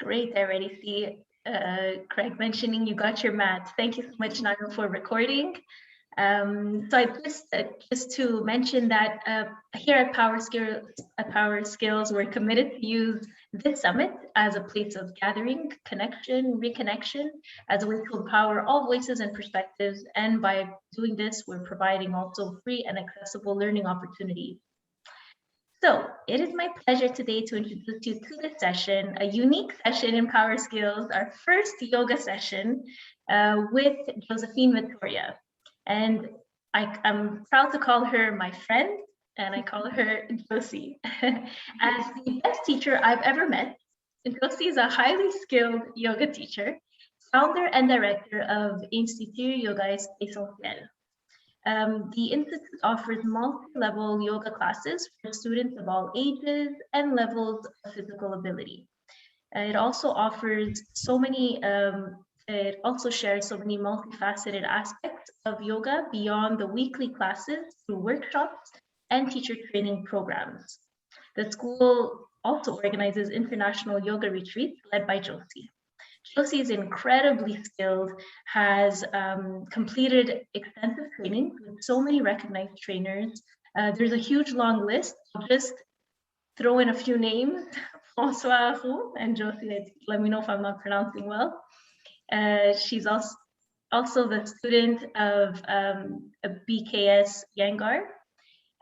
Great, I already see Craig mentioning you got your mat. Thank you so much, Nago, for recording. So I just to mention that here at Power Skills, we're committed to use this summit as a place of gathering, connection, reconnection, as a way to empower all voices and perspectives. And by doing this, we're providing also free and accessible learning opportunities. So it is my pleasure today to introduce you to this session, a unique session in Power Skills, our first yoga session with Josephine Vittoria. And I'm proud to call her my friend, and I call her Josie. As the best teacher I've ever met, Josie is a highly skilled yoga teacher, founder and director of Institut Yoga Essentiel. The Institute offers multi-level yoga classes for students of all ages and levels of physical ability. It also offers it also shares so many multifaceted aspects of yoga beyond the weekly classes through workshops and teacher training programs. The school also organizes international yoga retreats led by Josie. Josie is incredibly skilled, has completed extensive training with so many recognized trainers. There's a huge long list. I'll just throw in a few names. François Roux and Josie, let me know if I'm not pronouncing well. She's also the student of BKS Iyengar.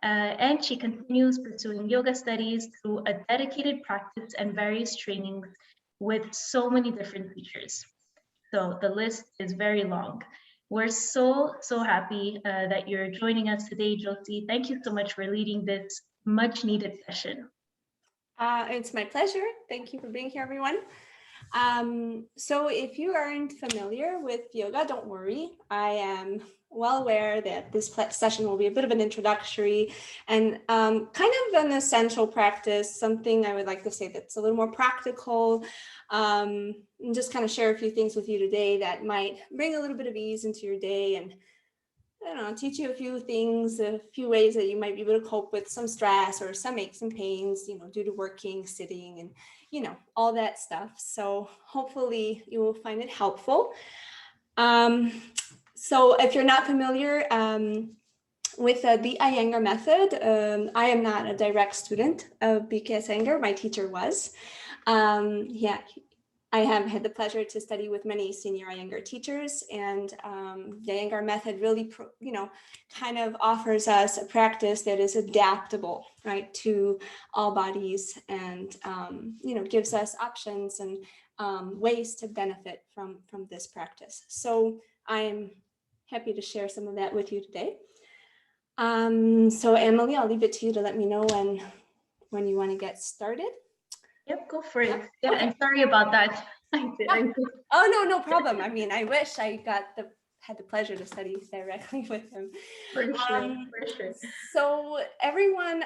And she continues pursuing yoga studies through a dedicated practice and various trainings with so many different teachers. So the list is very long. We're so happy that you're joining us today, Josie. Thank you so much for leading this much needed session. It's my pleasure. Thank you for being here, everyone. So if you aren't familiar with yoga, don't worry. I am well aware that this session will be a bit of an introductory and kind of an essential practice, something I would like to say that's a little more practical, and just kind of share a few things with you today that might bring a little bit of ease into your day and, I don't know, teach you a few things, a few ways that you might be able to cope with some stress or some aches and pains, due to working, sitting, and, all that stuff. So hopefully you will find it helpful. So if you're not familiar with the Iyengar method, I am not a direct student of BKS Iyengar. My teacher was. I have had the pleasure to study with many senior Iyengar teachers, and the Iyengar method really, kind of offers us a practice that is adaptable, right, to all bodies, and gives us options and ways to benefit from this practice. So I'm happy to share some of that with you today. So Emily, I'll leave it to you to let me know when you want to get started. Yep, go for it. Yeah, okay. And sorry about that. Oh, no problem. I mean, I wish I had the pleasure to study directly with him. For sure. So everyone,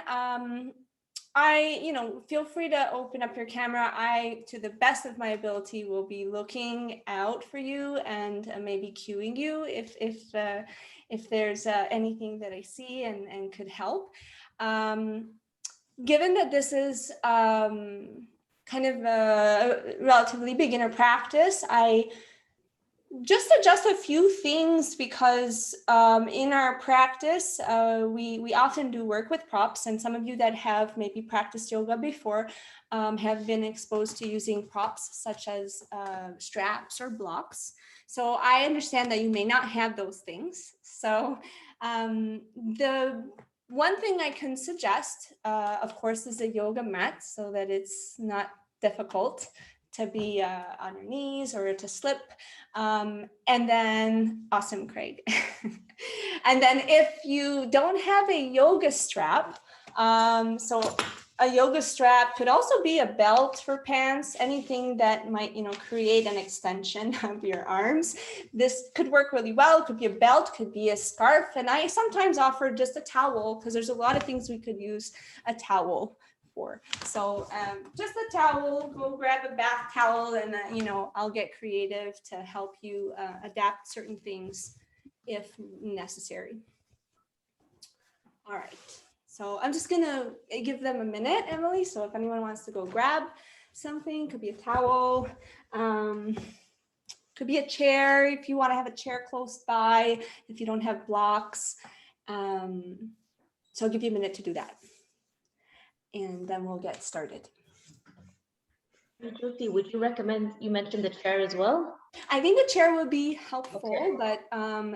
feel free to open up your camera. I, to the best of my ability, will be looking out for you and maybe cueing you if there's anything that I see and could help. Given that this is kind of a relatively beginner practice, I just adjust a few things because in our practice, we often do work with props, and some of you that have maybe practiced yoga before have been exposed to using props such as straps or blocks. So I understand that you may not have those things. So the one thing I can suggest, of course, is a yoga mat so that it's not difficult to be on your knees or to slip. And then, awesome, Craig. And then if you don't have a yoga strap, So a yoga strap could also be a belt for pants, anything that might, create an extension of your arms. This could work really well. It could be a belt, could be a scarf. And I sometimes offer just a towel because there's a lot of things we could use a towel for. So just a towel, go grab a bath towel, and I'll get creative to help you adapt certain things if necessary. All right, so I'm just gonna give them a minute, Emily. So if anyone wants to go grab something, could be a towel, could be a chair if you want to have a chair close by, if you don't have blocks. So I'll give you a minute to do that. And then we'll get started. Josie, would you recommend, you mentioned the chair as well? I think a chair would be helpful, Okay. but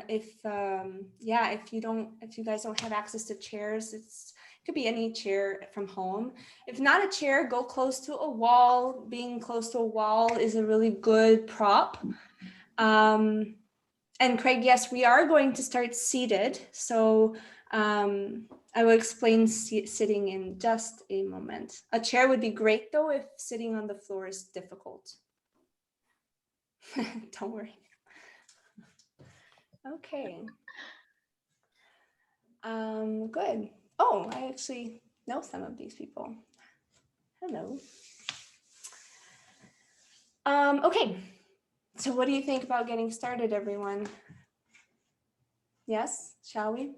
if you guys don't have access to chairs, it could be any chair from home. If not a chair, go close to a wall. Being close to a wall is a really good prop. And Craig, yes, we are going to start seated. So I will explain sitting in just a moment. A chair would be great though if sitting on the floor is difficult. Don't worry. Okay. Good. Oh, I actually know some of these people. Hello. Okay. So what do you think about getting started, everyone? Yes, shall we?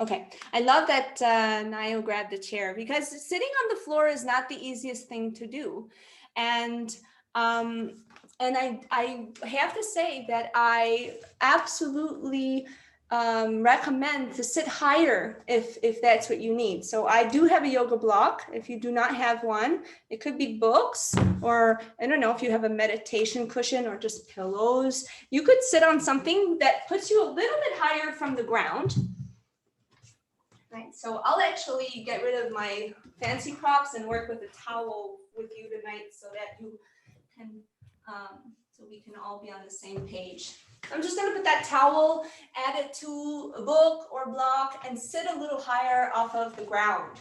Okay. I love that Nayo grabbed the chair because sitting on the floor is not the easiest thing to do. And I have to say that I absolutely recommend to sit higher if that's what you need. So I do have a yoga block. If you do not have one, it could be books, or I don't know if you have a meditation cushion or just pillows. You could sit on something that puts you a little bit higher from the ground. Right, so I'll actually get rid of my fancy props and work with a towel with you tonight so that you can, so we can all be on the same page. I'm just gonna put that towel, add it to a book or block, and sit a little higher off of the ground.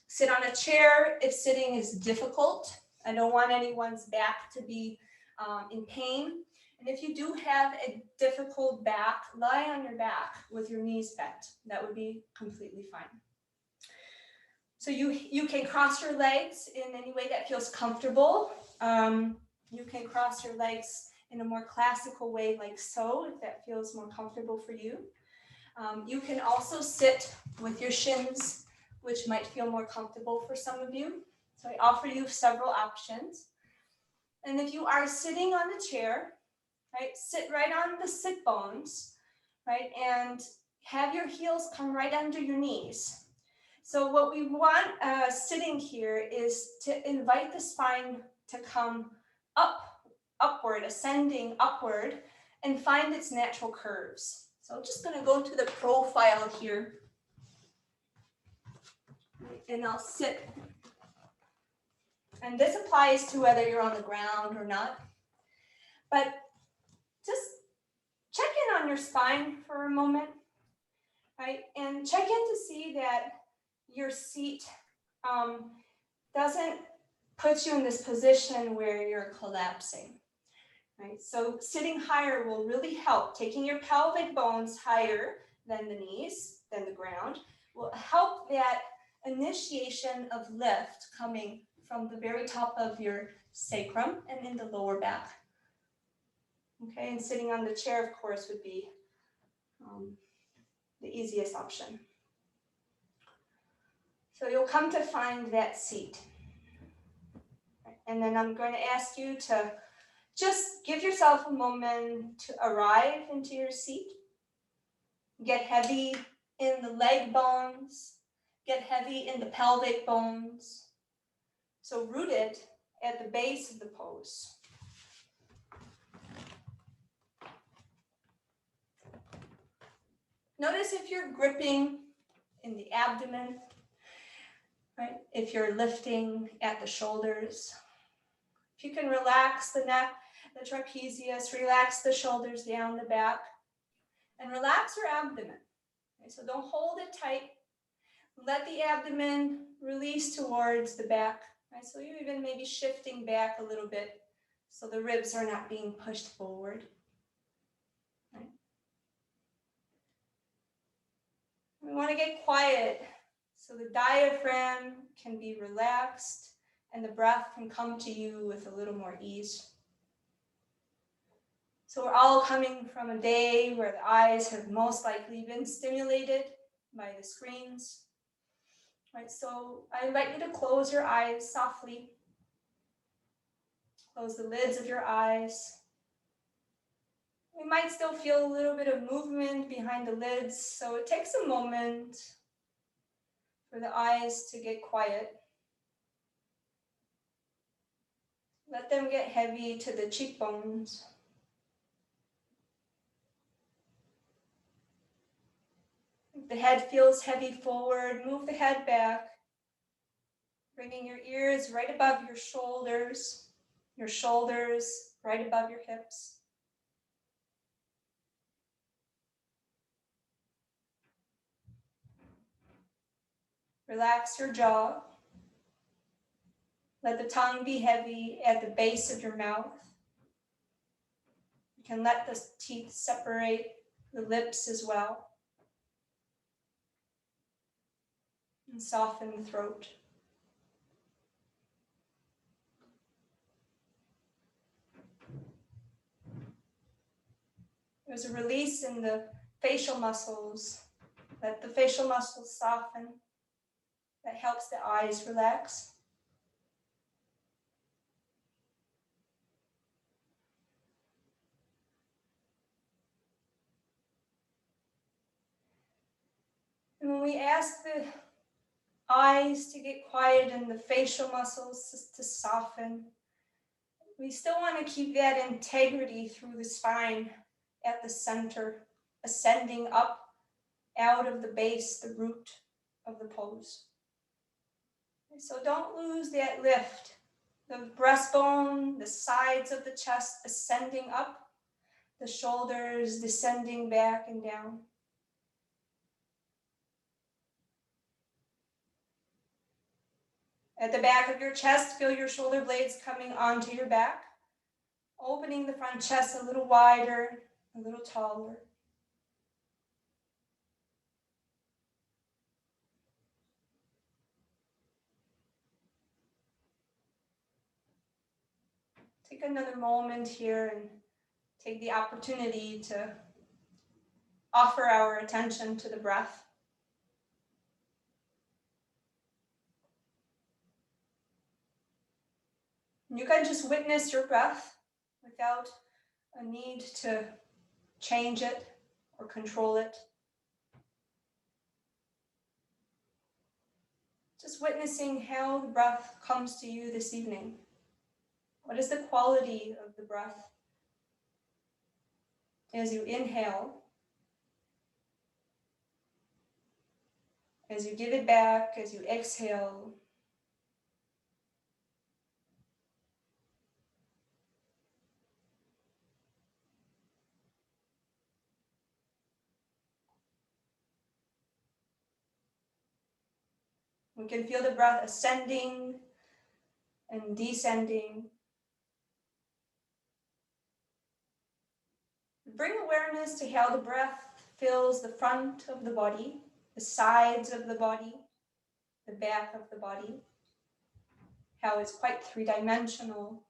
Sit on a chair if sitting is difficult. I don't want anyone's back to be in pain. And if you do have a difficult back, lie on your back with your knees bent. That would be completely fine. So you can cross your legs in any way that feels comfortable. You can cross your legs in a more classical way like so, if that feels more comfortable for you. You can also sit with your shins, which might feel more comfortable for some of you. So I offer you several options. And if you are sitting on the chair, right, sit right on the sit bones, right, and have your heels come right under your knees. So what we want sitting here is to invite the spine to come upward, ascending upward, and find its natural curves. So I'm just going to go to the profile here, and I'll sit. And this applies to whether you're on the ground or not. But just check in on your spine for a moment, right? And check in to see that your seat doesn't put you in this position where you're collapsing, right? So sitting higher will really help. Taking your pelvic bones higher than the knees, than the ground, will help that initiation of lift coming from the very top of your sacrum and in the lower back. Okay, and sitting on the chair, of course, would be the easiest option. So you'll come to find that seat. And then I'm going to ask you to just give yourself a moment to arrive into your seat. Get heavy in the leg bones. Get heavy in the pelvic bones. So rooted at the base of the pose. Notice if you're gripping in the abdomen, right? If you're lifting at the shoulders. If you can relax the neck, the trapezius, relax the shoulders down the back, and relax your abdomen. Okay, so don't hold it tight. Let the abdomen release towards the back. Right? So you're even maybe shifting back a little bit so the ribs are not being pushed forward. Right? We want to get quiet so the diaphragm can be relaxed and the breath can come to you with a little more ease. So we're all coming from a day where the eyes have most likely been stimulated by the screens. Right, so I invite you to close your eyes softly. Close the lids of your eyes. We might still feel a little bit of movement behind the lids, so it takes a moment for the eyes to get quiet. Let them get heavy to the cheekbones. If the head feels heavy forward, move the head back, bringing your ears right above your shoulders right above your hips. Relax your jaw. Let the tongue be heavy at the base of your mouth. You can let the teeth separate, the lips as well. And soften the throat. There's a release in the facial muscles. Let the facial muscles soften. That helps the eyes relax. And when we ask the eyes to get quiet and the facial muscles to soften, we still want to keep that integrity through the spine at the center, ascending up out of the base, the root of the pose. So don't lose that lift. The breastbone, the sides of the chest ascending up, the shoulders descending back and down. At the back of your chest, feel your shoulder blades coming onto your back, opening the front chest a little wider, a little taller. Take another moment here and take the opportunity to offer our attention to the breath. You can just witness your breath without a need to change it or control it. Just witnessing how the breath comes to you this evening. What is the quality of the breath as you inhale, as you give it back, as you exhale? We can feel the breath ascending and descending. Bring awareness to how the breath fills the front of the body, the sides of the body, the back of the body, how it's quite three-dimensional.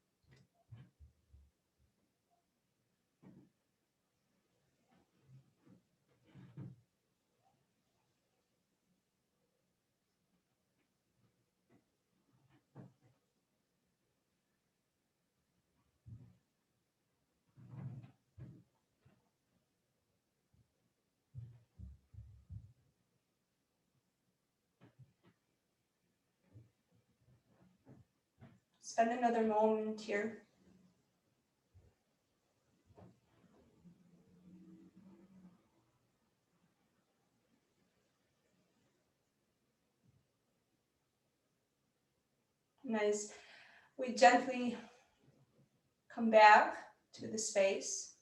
Spend another moment here. And as we gently come back to the space,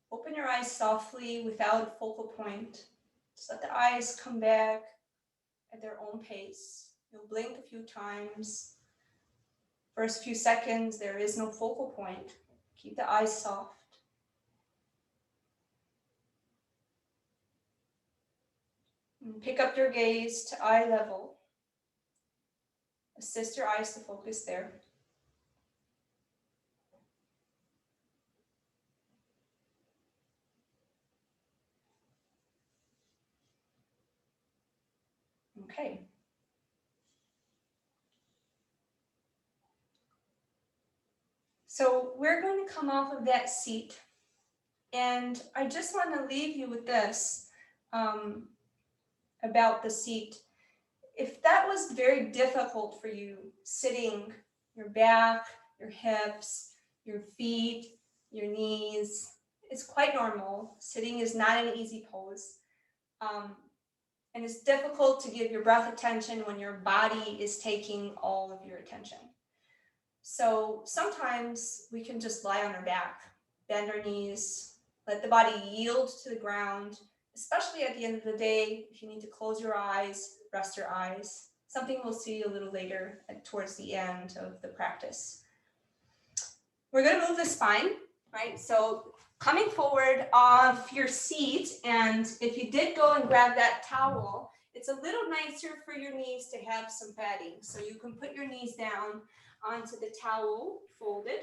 open your eyes softly without focal point. Just let the eyes come back at their own pace. You'll blink a few times. First few seconds, there is no focal point. Keep the eyes soft. And pick up your gaze to eye level. Assist your eyes to focus there. Okay. So we're going to come off of that seat, and I just want to leave you with this about the seat. If that was very difficult for you, sitting, your back, your hips, your feet, your knees, it's quite normal. Sitting is not an easy pose. And it's difficult to give your breath attention when your body is taking all of your attention. So sometimes we can just lie on our back, bend our knees, let the body yield to the ground, especially at the end of the day. If you need to close your eyes, rest your eyes, something we'll see a little later towards the end of the practice. We're going to move the spine, right? So coming forward off your seat, and if you did go and grab that towel, it's a little nicer for your knees to have some padding. So you can put your knees down onto the towel folded.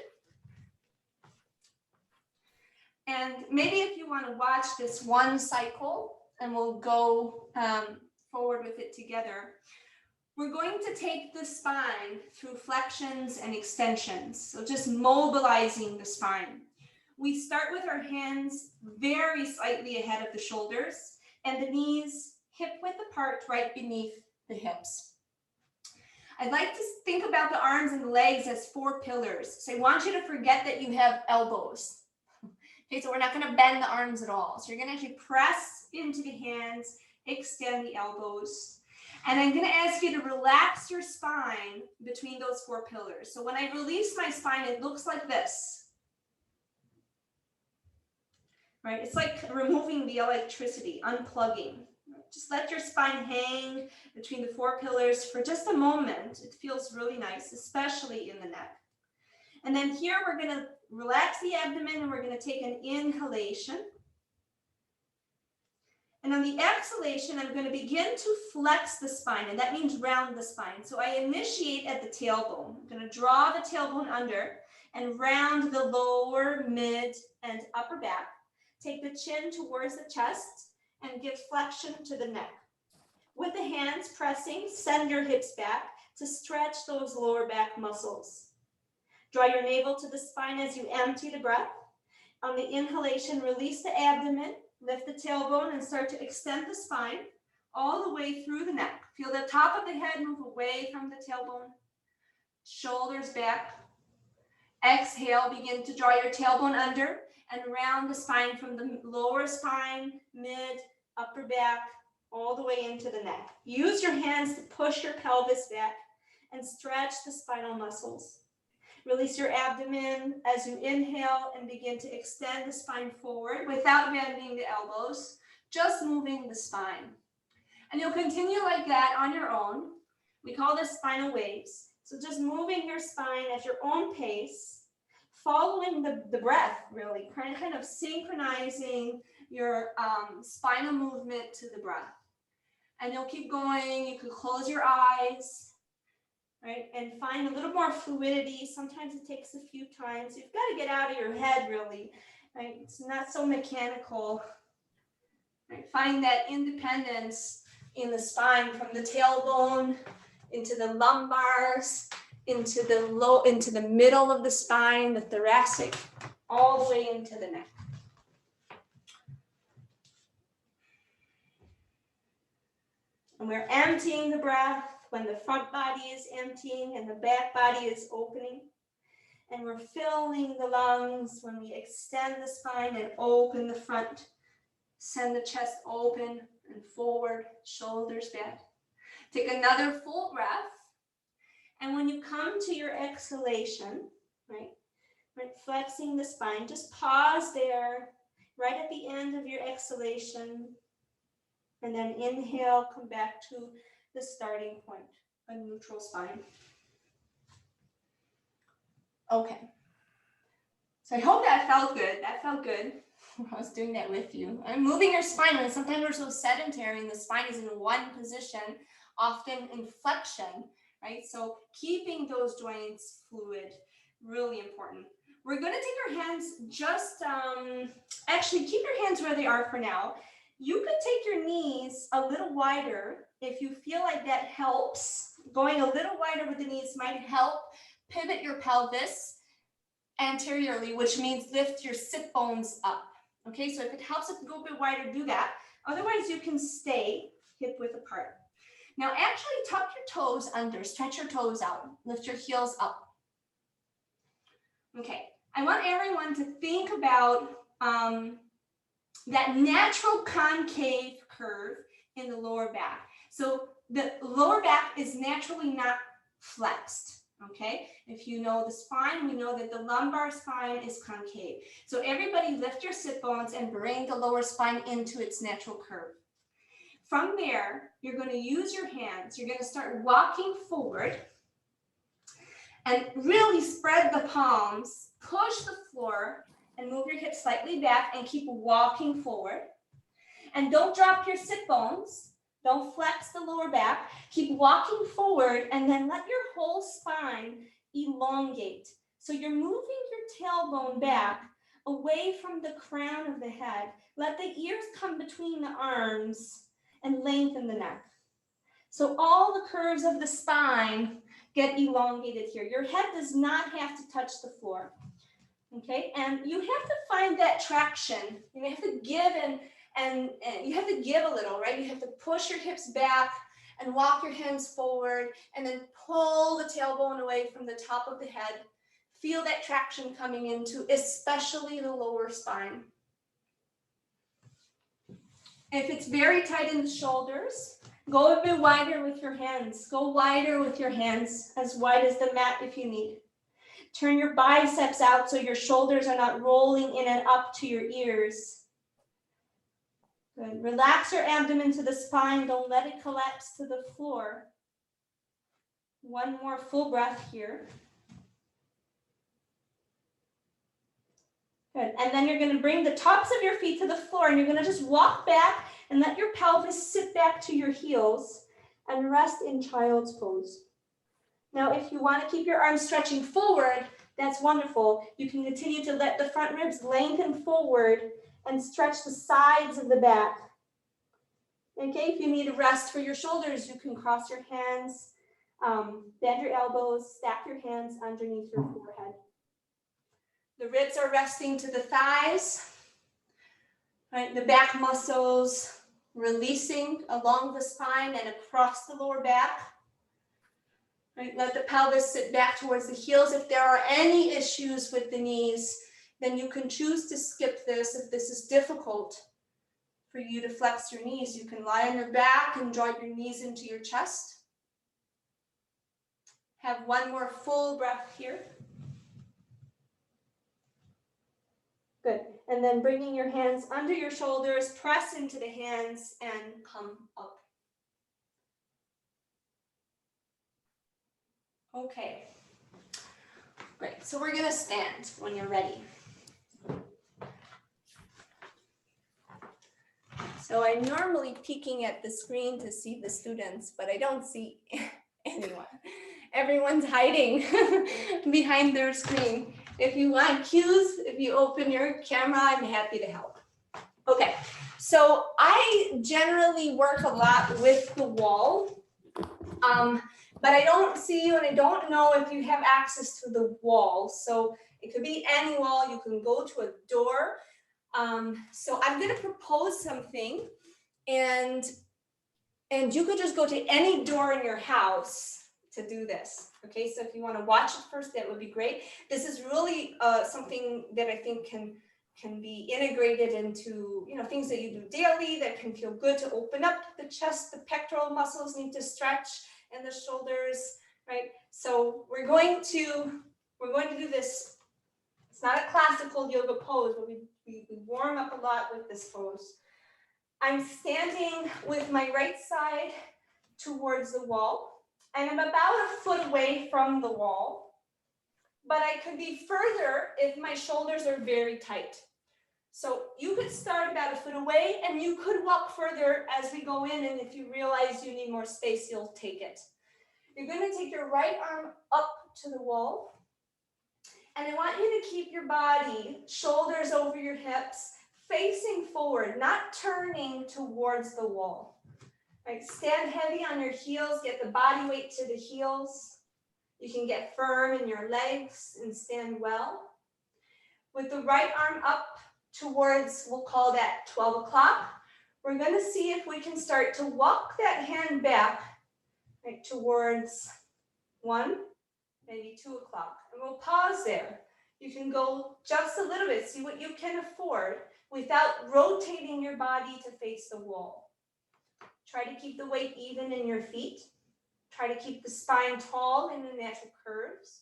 And maybe if you want to watch this one cycle, and we'll go forward with it together, we're going to take the spine through flexions and extensions. So just mobilizing the spine. We start with our hands very slightly ahead of the shoulders and the knees hip width apart right beneath the hips. I'd like to think about the arms and the legs as 4 pillars. So I want you to forget that you have elbows. Okay, so we're not going to bend the arms at all. So you're going to actually press into the hands, extend the elbows. And I'm going to ask you to relax your spine between those 4 pillars. So when I release my spine, it looks like this. Right? It's like removing the electricity, unplugging. Just let your spine hang between the 4 pillars for just a moment. It feels really nice, especially in the neck. And then here we're going to relax the abdomen, and we're going to take an inhalation. And on the exhalation, I'm going to begin to flex the spine, and that means round the spine. So I initiate at the tailbone. I'm going to draw the tailbone under and round the lower, mid, and upper back. Take the chin towards the chest and give flexion to the neck. With the hands pressing, send your hips back to stretch those lower back muscles. Draw your navel to the spine as you empty the breath. On the inhalation, release the abdomen, lift the tailbone, and start to extend the spine all the way through the neck. Feel the top of the head move away from the tailbone. Shoulders back. Exhale, begin to draw your tailbone under and round the spine from the lower spine, mid, upper back, all the way into the neck. Use your hands to push your pelvis back and stretch the spinal muscles. Release your abdomen as you inhale and begin to extend the spine forward without bending the elbows, just moving the spine. And you'll continue like that on your own. We call this spinal waves. So just moving your spine at your own pace, following the breath, really, kind of synchronizing your spinal movement to the breath. And you'll keep going. You could close your eyes. Right, and find a little more fluidity. Sometimes it takes a few times. You've got to get out of your head, really. Right? It's not so mechanical. Right? Find that independence in the spine, from the tailbone into the lumbars, into the middle of the spine, the thoracic, all the way into the neck. And we're emptying the breath when the front body is emptying and the back body is opening. And we're filling the lungs when we extend the spine and open the front. Send the chest open and forward, shoulders back. Take another full breath. And when you come to your exhalation, right, flexing the spine, just pause there, right at the end of your exhalation. And then inhale, come back to the starting point, a neutral spine. Okay. So I hope that felt good. That felt good. I was doing that with you. I'm moving your spine, and sometimes we're so sedentary and the spine is in one position, often in flexion, right? So keeping those joints fluid, really important. We're going to take our hands just, actually keep your hands where they are for now. You could take your knees a little wider if you feel like that helps. Going a little wider with the knees might help pivot your pelvis anteriorly, which means lift your sit bones up. Okay, so if it helps if you go a bit wider, do that. Otherwise, you can stay hip width apart. Now, actually tuck your toes under, stretch your toes out, lift your heels up. Okay, I want everyone to think about that natural concave curve in the lower back. So the lower back is naturally not flexed. Okay, if you know the spine, we know that the lumbar spine is concave. So everybody lift your sit bones and bring the lower spine into its natural curve. From there, you're going to use your hands. You're going to start walking forward and really spread the palms, push the floor and move your hips slightly back and keep walking forward. And don't drop your sit bones. Don't flex the lower back. Keep walking forward and then let your whole spine elongate. So you're moving your tailbone back away from the crown of the head. Let the ears come between the arms and lengthen the neck. So all the curves of the spine get elongated here. Your head does not have to touch the floor. Okay, and you have to find that traction. You have to give and you have to give a little, right? You have to push your hips back and walk your hands forward and then pull the tailbone away from the top of the head. Feel that traction coming into especially the lower spine. If it's very tight in the shoulders, go a bit wider with your hands. Go wider with your hands, as wide as the mat if you need. Turn your biceps out so your shoulders are not rolling in and up to your ears. Good. Relax your abdomen to the spine. Don't let it collapse to the floor. One more full breath here. Good. And then you're going to bring the tops of your feet to the floor and you're going to just walk back and let your pelvis sit back to your heels and rest in child's pose. Now, if you want to keep your arms stretching forward, that's wonderful. You can continue to let the front ribs lengthen forward and stretch the sides of the back. Okay, if you need a rest for your shoulders, you can cross your hands, bend your elbows, stack your hands underneath your forehead. The ribs are resting to the thighs, right? The back muscles releasing along the spine and across the lower back. Right? Let the pelvis sit back towards the heels. If there are any issues with the knees, then you can choose to skip this. If this is difficult for you to flex your knees, you can lie on your back and draw your knees into your chest. Have one more full breath here. Good. And then bringing your hands under your shoulders, press into the hands and come up. Okay, great. So we're going to stand when you're ready. So I'm normally peeking at the screen to see the students, but I don't see anyone. Everyone's hiding behind their screen. If you want cues, if you open your camera, I'm happy to help. Okay, so I generally work a lot with the wall. But I don't see you and I don't know if you have access to the wall. So it could be any wall. You can go to a door. So I'm going to propose something and you could just go to any door in your house to do this. Okay, so if you want to watch it first, that would be great. This is really something that I think can be integrated into, you know, things that you do daily that can feel good to open up the chest. The pectoral muscles need to stretch and the shoulders, right? So we're going to do this. It's not a classical yoga pose, but we warm up a lot with this pose. I'm standing with my right side towards the wall, and I'm about a foot away from the wall, but I could be further if my shoulders are very tight. So you could start about a foot away, and you could walk further as we go in, and if you realize you need more space, you'll take it. You're going to take your right arm up to the wall, and I want you to keep your body, shoulders over your hips, facing forward, not turning towards the wall. Right? Stand heavy on your heels, get the body weight to the heels. You can get firm in your legs and stand well. With the right arm up towards, we'll call that 12 o'clock, we're going to see if we can start to walk that hand back, right, towards 1, maybe 2 o'clock. And we'll pause there. You can go just a little bit, see what you can afford without rotating your body to face the wall. Try to keep the weight even in your feet. Try to keep the spine tall in the natural curves.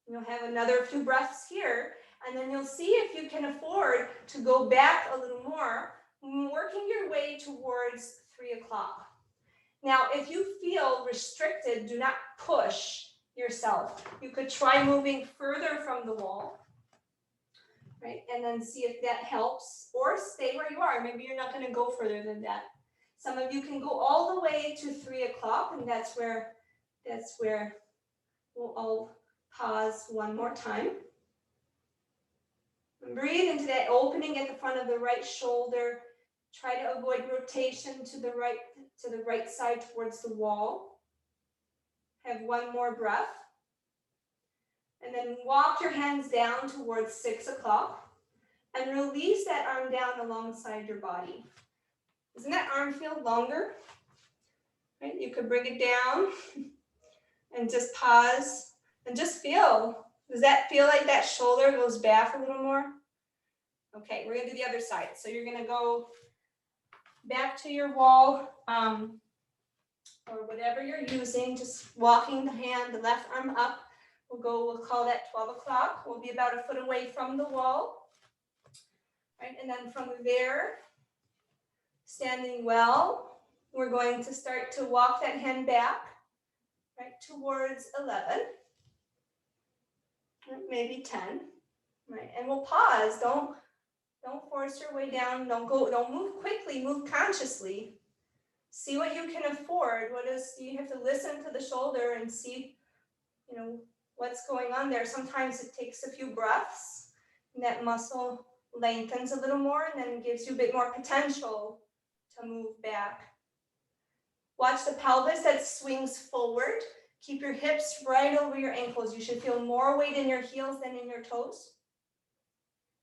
You'll have another few breaths here, and then you'll see if you can afford to go back a little more, working your way towards 3 o'clock. Now, if you feel restricted, do not push yourself. You could try moving further from the wall, right? And then see if that helps, or stay where you are. Maybe you're not going to go further than that. Some of you can go all the way to 3 o'clock, and that's where we'll all pause one more time. And breathe into that opening at the front of the right shoulder. Try to avoid rotation to the right side towards the wall. Have one more breath. And then walk your hands down towards 6 o'clock and release that arm down alongside your body. Doesn't that arm feel longer? Right? You could bring it down and just pause and just feel. Does that feel like that shoulder goes back a little more? Okay, we're going to do the other side. So you're going to go back to your wall, or whatever you're using, just walking the left arm up. We'll call that 12 o'clock. We'll be about a foot away from the wall. Right, and then from there, standing well, we're going to start to walk that hand back, right, towards 11, maybe 10, right, and we'll pause. Don't force your way down. Don't move quickly. Move consciously. See what you can afford. You have to listen to the shoulder and see, what's going on there. Sometimes it takes a few breaths, and that muscle lengthens a little more, and then gives you a bit more potential to move back. Watch the pelvis that swings forward. Keep your hips right over your ankles. You should feel more weight in your heels than in your toes.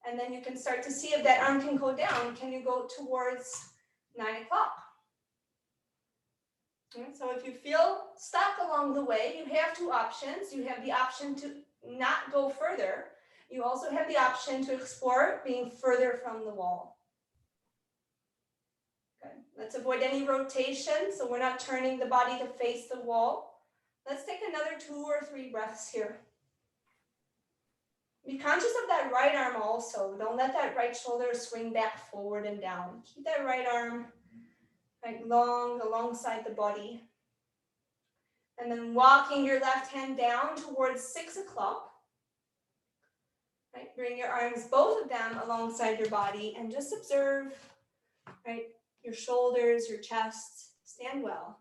And then you can start to see if that arm can go down. Can you go towards 9 o'clock? So if you feel stuck along the way, you have two options. You have the option to not go further. You also have the option to explore being further from the wall. Okay. Let's avoid any rotation, so we're not turning the body to face the wall. Let's take another 2 or 3 breaths here. Be conscious of that right arm also. Don't let that right shoulder swing back forward and down. Keep that right arm right long alongside the body. And then walking your left hand down towards 6 o'clock. Right? Bring your arms, both of them, alongside your body, and just observe, right, your shoulders, your chest. Stand well.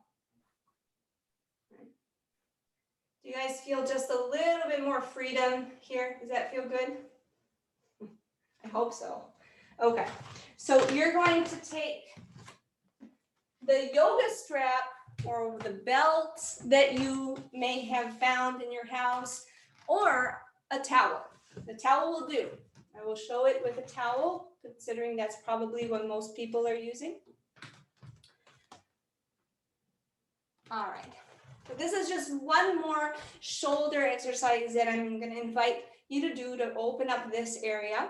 Do you guys feel just a little bit more freedom here? Does that feel good? I hope so. Okay, so you're going to take the yoga strap or the belt that you may have found in your house, or a towel. The towel will do. I will show it with a towel, considering that's probably what most people are using. All right. So this is just one more shoulder exercise that I'm going to invite you to do to open up this area.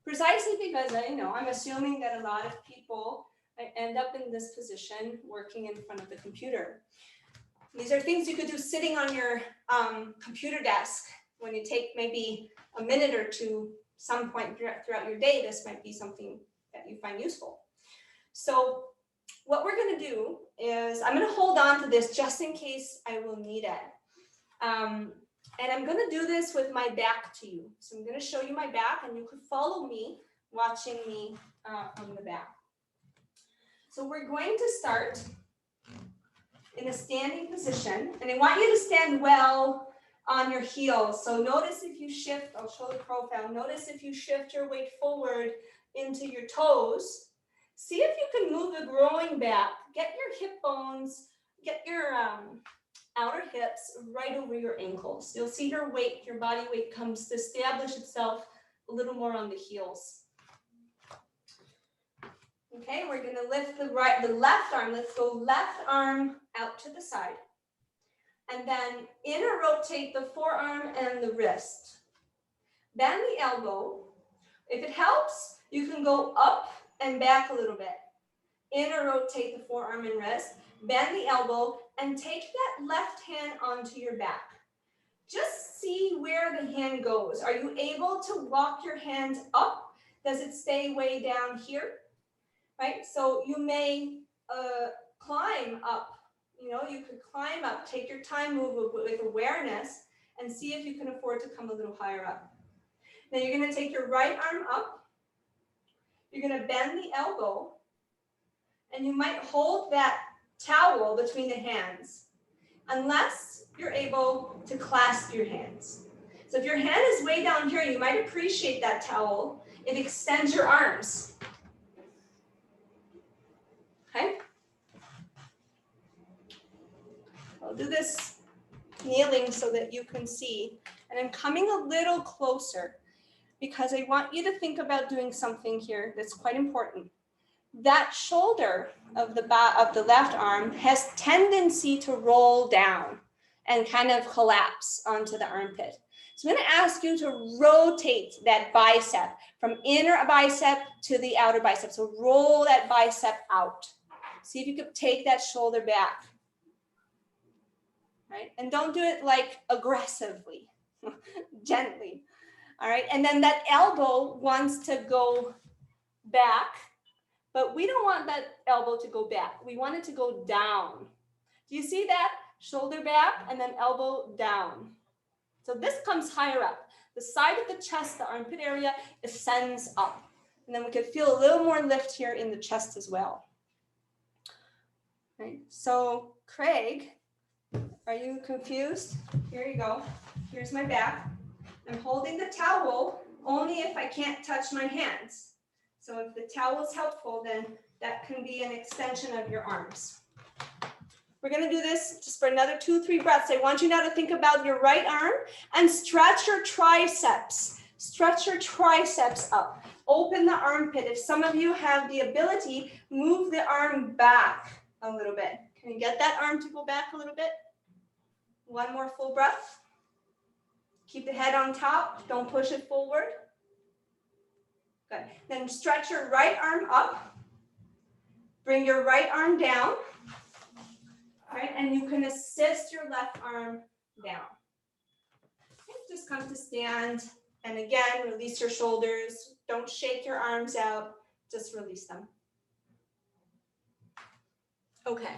Precisely because I'm assuming that a lot of people end up in this position working in front of the computer. These are things you could do sitting on your computer desk when you take maybe a minute or two some point throughout your day. This might be something that you find useful. So what we're going to do is I'm going to hold on to this just in case I will need it. And I'm going to do this with my back to you. So I'm going to show you my back, and you could follow me watching me from the back. So we're going to start in a standing position, and I want you to stand well on your heels. So notice if you shift, I'll show the profile. Notice if you shift your weight forward into your toes. See if you can move the groin back. Get your hip bones, get your outer hips right over your ankles. You'll see your weight, your body weight comes to establish itself a little more on the heels. Okay, we're going to lift the left arm. Let's go left arm out to the side. And then inner rotate the forearm and the wrist. Bend the elbow. If it helps, you can go up and back a little bit. Inner rotate the forearm and wrist. Bend the elbow and take that left hand onto your back. Just see where the hand goes. Are you able to walk your hands up? Does it stay way down here? Right? So you may climb up. You know, you could climb up, take your time, move with awareness, and see if you can afford to come a little higher up. Then you're going to take your right arm up. You're going to bend the elbow, and you might hold that towel between the hands, unless you're able to clasp your hands. So if your hand is way down here, you might appreciate that towel. It extends your arms. Okay? I'll do this kneeling so that you can see. And I'm coming a little closer because I want you to think about doing something here that's quite important. That shoulder of the left arm has tendency to roll down and kind of collapse onto the armpit. So I'm going to ask you to rotate that bicep from inner bicep to the outer bicep. So roll that bicep out. See if you could take that shoulder back. Right? And don't do it like aggressively, gently. All right. And then that elbow wants to go back, but we don't want that elbow to go back. We want it to go down. Do you see that? Shoulder back and then elbow down. So this comes higher up. The side of the chest, the armpit area, ascends up. And then we can feel a little more lift here in the chest as well. Right. So Craig, are you confused? Here you go. Here's my back. I'm holding the towel only if I can't touch my hands. So if the towel is helpful, then that can be an extension of your arms. We're going to do this just for another 2-3 breaths. I want you now to think about your right arm and stretch your triceps. Stretch your triceps up. Open the armpit. If some of you have the ability, move the arm back a little bit. Can you get that arm to go back a little bit? One more full breath. Keep the head on top. Don't push it forward. Good. Then stretch your right arm up. Bring your right arm down. Right? And you can assist your left arm down. Okay, just come to stand. And again, release your shoulders. Don't shake your arms out. Just release them. Okay.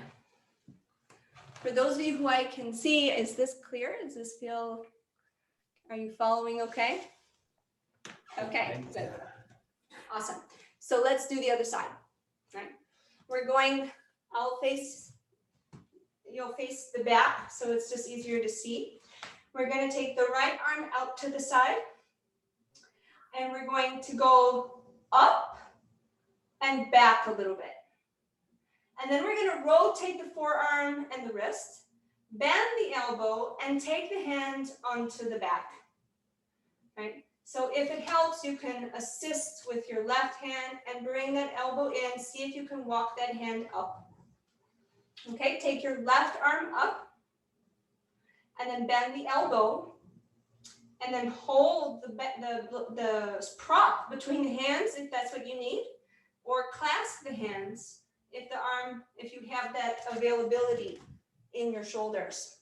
For those of you who I can see, is this clear? Does this feel, are you following okay? Okay, good. Awesome. So let's do the other side, right? We're going, you'll face the back, so it's just easier to see. We're going to take the right arm out to the side, and we're going to go up and back a little bit. And then we're going to rotate the forearm and the wrist, bend the elbow, and take the hand onto the back. Right? So if it helps, you can assist with your left hand and bring that elbow in. See if you can walk that hand up. Okay, take your left arm up, and then bend the elbow, and then hold the prop between the hands if that's what you need, or clasp the hands if you have that availability in your shoulders.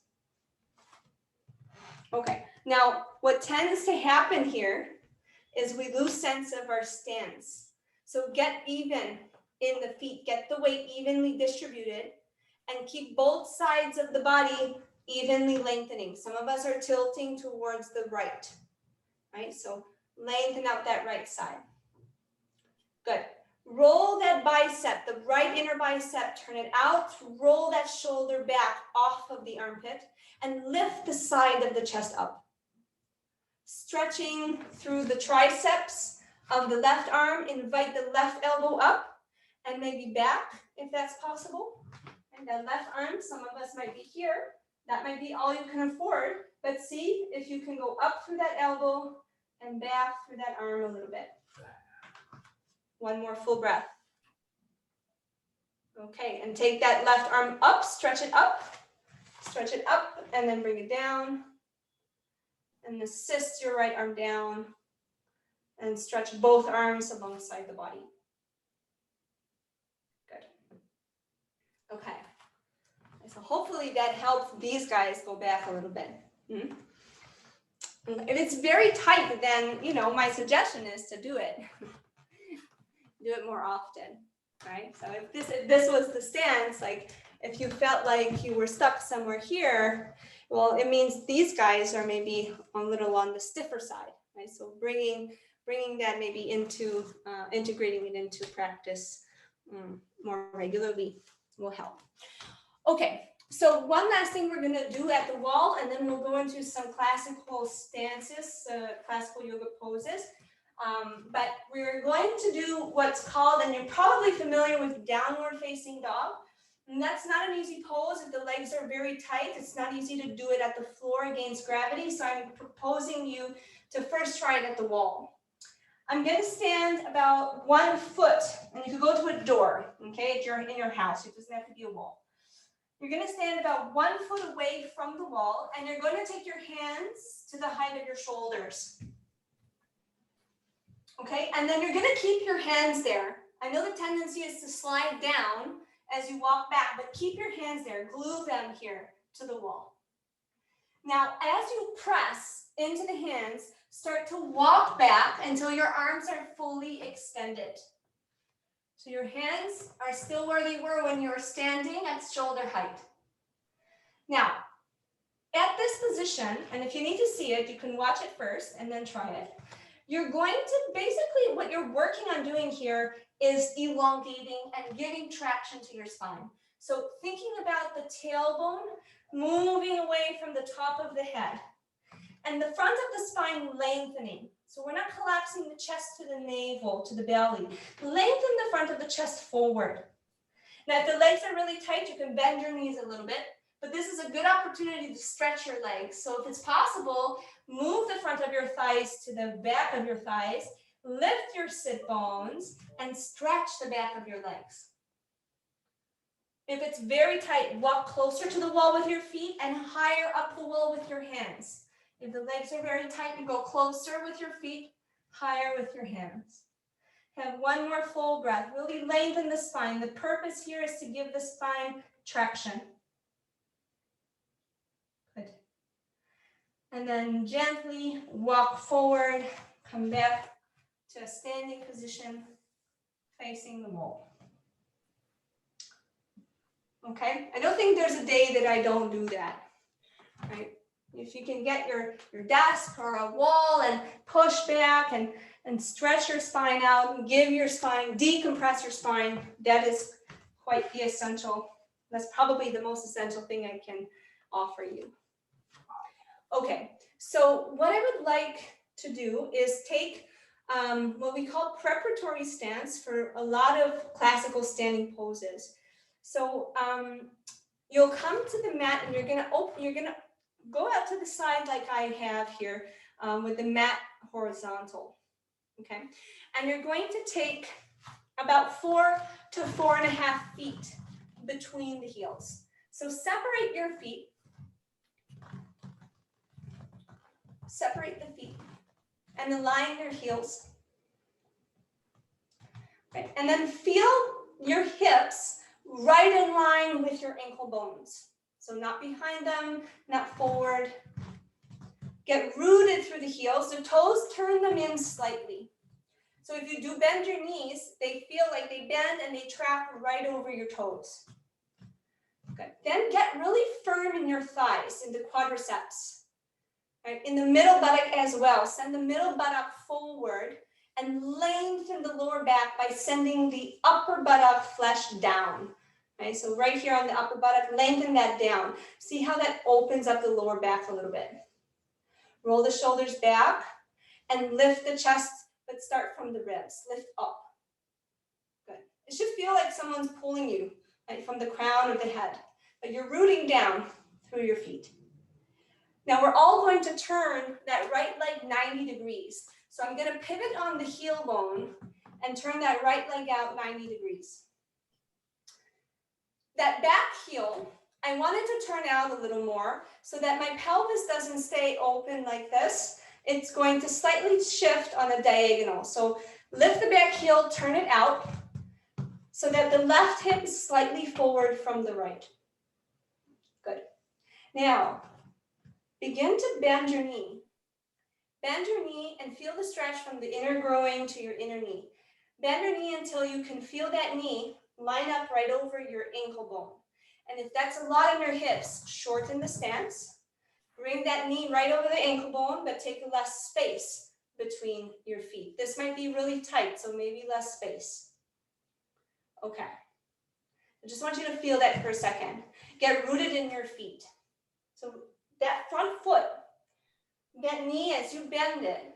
Okay, now what tends to happen here is we lose sense of our stance. So get even in the feet, get the weight evenly distributed, and keep both sides of the body evenly lengthening. Some of us are tilting towards the right, right? So lengthen out that right side. Good. Roll that bicep, the right inner bicep, turn it out, roll that shoulder back off of the armpit, and lift the side of the chest up. Stretching through the triceps of the left arm, invite the left elbow up and maybe back if that's possible. And that left arm, some of us might be here, that might be all you can afford, but see if you can go up through that elbow and back through that arm a little bit. One more full breath. Okay, and take that left arm up, stretch it up, and then bring it down. And assist your right arm down and stretch both arms alongside the body. Good. Okay. So hopefully that helps these guys go back a little bit. Mm-hmm. If it's very tight, then, you know, my suggestion is to do it. Do it more often, right? So if this was the stance, like if you felt like you were stuck somewhere here, well, it means these guys are maybe a little on the stiffer side, right? So bringing that maybe into, integrating it into practice more regularly will help. Okay, so one last thing we're gonna do at the wall, and then we'll go into some classical stances, classical yoga poses. But we're going to do what's called, and you're probably familiar with downward facing dog. And that's not an easy pose if the legs are very tight. It's not easy to do it at the floor against gravity. So I'm proposing you to first try it at the wall. I'm going to stand about 1 foot, and you could go to a door, okay, if you're in your house. It doesn't have to be a wall. You're going to stand about 1 foot away from the wall, and you're going to take your hands to the height of your shoulders. Okay, and then you're going to keep your hands there. I know the tendency is to slide down as you walk back, but keep your hands there, glue them here to the wall. Now, as you press into the hands, start to walk back until your arms are fully extended. So your hands are still where they were when you were standing at shoulder height. Now, at this position, and if you need to see it, you can watch it first and then try it. You're going to basically, what you're working on doing here is elongating and giving traction to your spine. So thinking about the tailbone moving away from the top of the head and the front of the spine lengthening. So we're not collapsing the chest to the navel, to the belly. Lengthen the front of the chest forward. Now, if the legs are really tight, you can bend your knees a little bit, but this is a good opportunity to stretch your legs. So if it's possible, move the front of your thighs to the back of your thighs, lift your sit bones, and stretch the back of your legs. If it's very tight, walk closer to the wall with your feet and higher up the wall with your hands. If the legs are very tight, you go closer with your feet, higher with your hands. Have one more full breath. Really lengthen the spine. The purpose here is to give the spine traction. Good. And then gently walk forward, come back to a standing position facing the wall. Okay, I don't think there's a day that I don't do that, right? If you can get your desk or a wall and push back and stretch your spine out and give your spine, decompress your spine, that is quite the essential. That's probably the most essential thing I can offer you. Okay, so what I would like to do is take what we call preparatory stance for a lot of classical standing poses. So you'll come to the mat and you're gonna go out to the side like I have here with the mat horizontal, okay? And you're going to take about 4 to 4.5 feet between the heels. So separate your feet. Separate the feet and align your heels. Okay. And then feel your hips right in line with your ankle bones. So not behind them, not forward. Get rooted through the heels. The toes, turn them in slightly. So if you do bend your knees, they feel like they bend and they track right over your toes. Good. Then get really firm in your thighs, in the quadriceps. Right? In the middle buttock as well. Send the middle buttock forward and lengthen the lower back by sending the upper buttock flesh down. Okay, so right here on the upper buttock, lengthen that down. See how that opens up the lower back a little bit. Roll the shoulders back and lift the chest, but start from the ribs. Lift up. Good. It should feel like someone's pulling you, right, from the crown of the head, but you're rooting down through your feet. Now we're all going to turn that right leg 90 degrees. So I'm going to pivot on the heel bone and turn that right leg out 90 degrees. That back heel, I want it to turn out a little more so that my pelvis doesn't stay open like this. It's going to slightly shift on a diagonal. So lift the back heel, turn it out so that the left hip is slightly forward from the right. Good. Now, begin to bend your knee. Bend your knee and feel the stretch from the inner groin to your inner knee. Bend your knee until you can feel that knee line up right over your ankle bone. And if that's a lot in your hips, shorten the stance. Bring that knee right over the ankle bone, but take less space between your feet. This might be really tight, so maybe less space. Okay. I just want you to feel that for a second. Get rooted in your feet. So that front foot, that knee, as you bend it,